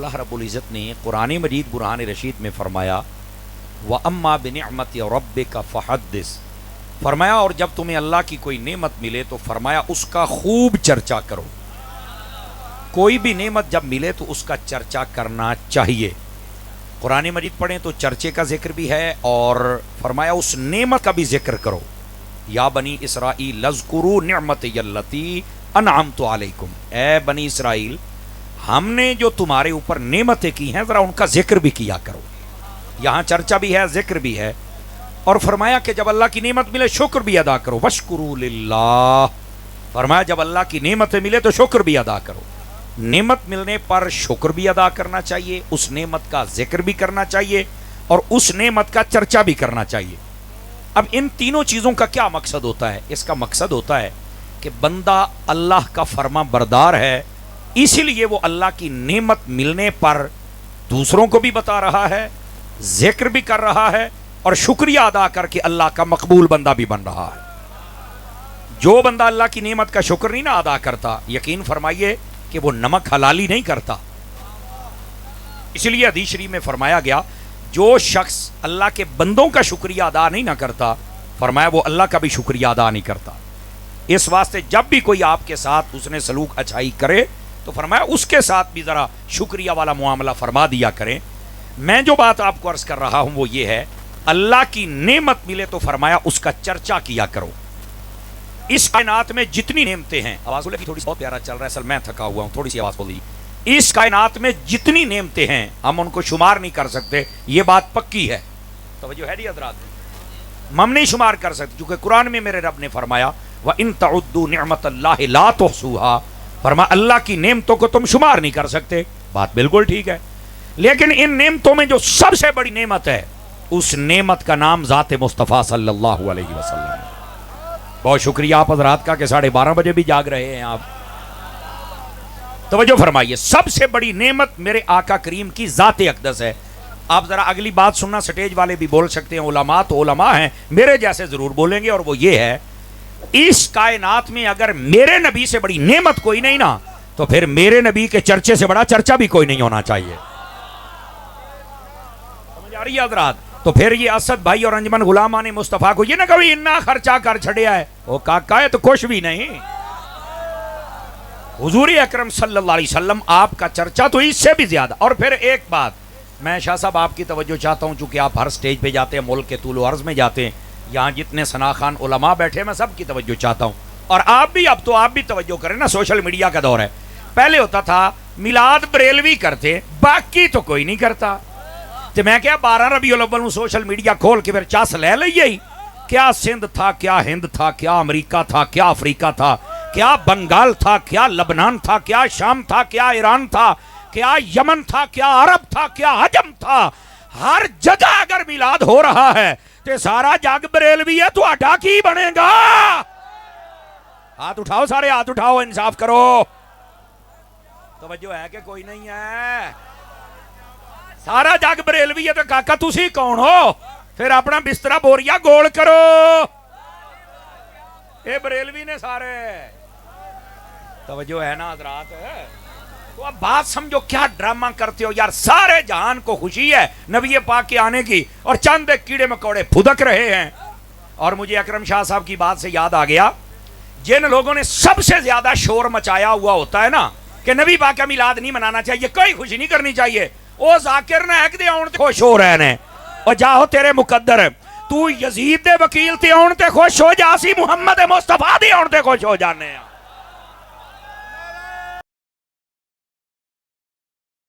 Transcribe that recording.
اللہ رب العزت نے قرآن مجید برہان رشید میں فرمایا وَأَمَّا بِنِعْمَةِ رَبِّكَ فَحَدِّثْ، فرمایا اور جب تمہیں اللہ کی کوئی نعمت ملے تو فرمایا اس کا خوب چرچا کرو. کوئی بھی نعمت جب ملے تو اس کا چرچا کرنا چاہیے. قرآن مجید پڑھیں تو چرچے کا ذکر بھی ہے اور فرمایا اس نعمت کا بھی ذکر کرو. یا بنی اسرائیل اذکروا نعمتی التی انعمت علیکم، اے بنی اسرائیل ہم نے جو تمہارے اوپر نعمتیں کی ہیں ذرا ان کا ذکر بھی کیا کرو. یہاں چرچا بھی ہے، ذکر بھی ہے، اور فرمایا کہ جب اللہ کی نعمت ملے شکر بھی ادا کرو. واشکروا للہ، فرمایا جب اللہ کی نعمتیں ملے تو شکر بھی ادا کرو. نعمت ملنے پر شکر بھی ادا کرنا چاہیے، اس نعمت کا ذکر بھی کرنا چاہیے اور اس نعمت کا چرچا بھی کرنا چاہیے. اب ان تینوں چیزوں کا کیا مقصد ہوتا ہے؟ اس کا مقصد ہوتا ہے کہ بندہ اللہ کا فرما بردار ہے، اسی لیے وہ اللہ کی نعمت ملنے پر دوسروں کو بھی بتا رہا ہے، ذکر بھی کر رہا ہے اور شکریہ ادا کر کے اللہ کا مقبول بندہ بھی بن رہا ہے. جو بندہ اللہ کی نعمت کا شکر نہیں نہ ادا کرتا، یقین فرمائیے کہ وہ نمک حلالی نہیں کرتا. اس لیے حدیث شریف میں فرمایا گیا جو شخص اللہ کے بندوں کا شکریہ ادا نہیں نہ کرتا، فرمایا وہ اللہ کا بھی شکریہ ادا نہیں کرتا. اس واسطے جب بھی کوئی آپ کے ساتھ اس نے سلوک اچھائی کرے تو فرمایا اس کے ساتھ بھی ذرا شکریہ والا معاملہ فرما دیا کریں. میں جو بات آپ کو عرض کر رہا ہوں وہ یہ ہے، اللہ کی نعمت ملے تو فرمایا اس کا چرچا کیا کرو. اس کائنات میں جتنی نعمتیں ہیں، آواز بولے تھوڑی سی، بہت پیارا چل رہا ہے، اصل میں تھکا ہوا ہوں، تھوڑی سی آواز بولی. اس کائنات میں جتنی نعمتیں ہیں ہم ان کو شمار نہیں کر سکتے، یہ بات پکی ہے. توجہ ہے جی حضرات، ہم نہیں شمار کر سکتے کیونکہ قرآن میں میرے رب نے فرمایا وَإِن تَعُدُّوا نِعْمَةَ اللَّهِ لَا تُحْصُوهَا، فرمایا اللہ کی نعمتوں کو تم شمار نہیں کر سکتے. بات بالکل ٹھیک ہے، لیکن ان نعمتوں میں جو سب سے بڑی نعمت ہے اس نعمت کا نام ذات مصطفیٰ صلی اللہ علیہ وسلم. بہت شکریہ آپ حضرات کا کہ 12:30 بجے بھی جاگ رہے ہیں آپ. توجہ فرمائیے، سب سے بڑی نعمت میرے آقا کریم کی ذات اقدس ہے. آپ ذرا اگلی بات سننا، سٹیج والے بھی بول سکتے ہیں، علماء تو علماء ہیں، میرے جیسے ضرور بولیں گے، اور وہ یہ ہے اس کائنات میں اگر میرے نبی سے بڑی نعمت کوئی نہیں نا تو پھر میرے نبی کے چرچے سے بڑا چرچا بھی کوئی نہیں ہونا چاہیے. سمجھ آ رہی ہے حضرات؟ تو پھر یہ اسد بھائی اور انجمن غلامان مصطفیٰ کو یہ نہ کبھی اتنا خرچہ کر چھڑیا ہے، وہ کاکا ہے تو کچھ بھی نہیں. حضور اکرم صلی اللہ علیہ وسلم آپ کا چرچا تو اس سے بھی زیادہ. اور پھر ایک بات میں شاہ صاحب آپ کی توجہ چاہتا ہوں، چونکہ آپ ہر سٹیج پہ جاتے ہیں، ملک کے طول و عرض میں جاتے ہیں، یہاں جتنے ثناخان علماء بیٹھے میں سب کی توجہ چاہتا ہوں، اور آپ بھی اب تو آپ بھی توجہ کریں نا، سوشل میڈیا کا دور ہے. پہلے ہوتا تھا میلاد بریلوی کرتے، باقی تو کوئی نہیں کرتا. تو میں کیا 12 ربیع الاول سوشل میڈیا کھول کے پھر چاس لے لئیے ہی. کیا سندھ تھا، کیا ہند تھا، کیا امریکہ تھا، کیا افریقہ تھا، کیا بنگال تھا، کیا لبنان تھا، کیا شام تھا، کیا ایران تھا، کیا یمن تھا، کیا عرب تھا، کیا عجم تھا. ہر جگہ اگر میلاد ہو رہا ہے تو سارا جگ بریلوی ہے، تو اڈا کی بنے گا؟ ہاتھ اٹھاؤ، سارے ہاتھ اٹھاؤ، انصاف کرو. توجہ ہے کہ کوئی نہیں ہے؟ سارا جگ بریلوی ہے تو کاکا تسی کون ہو؟ پھر اپنا بسترا بوریا گول کرو. اے بریلوی نے سارے. توجہ ہے نا حضرات؟ تو اب بات سمجھو، کیا ڈرامہ کرتے ہو یار. سارے جہان کو خوشی ہے نبی پاک کے آنے کی، اور چند ایک کیڑے مکوڑے پھدک رہے ہیں. اور مجھے اکرم شاہ صاحب کی بات سے یاد آ گیا، جن لوگوں نے سب سے زیادہ شور مچایا ہوا ہوتا ہے نا کہ نبی پاک کا میلاد نہیں منانا چاہیے، کوئی خوشی نہیں کرنی چاہیے، او ذاکر نہ ایک دے آن تے خوش ہو رہے ہیں. اور جاہو تیرے مقدر تو یزید دے وکیل تے آن تے خوش ہو جاسی، محمد مصطفیٰ دے آن تے خوش ہو جانے ہیں.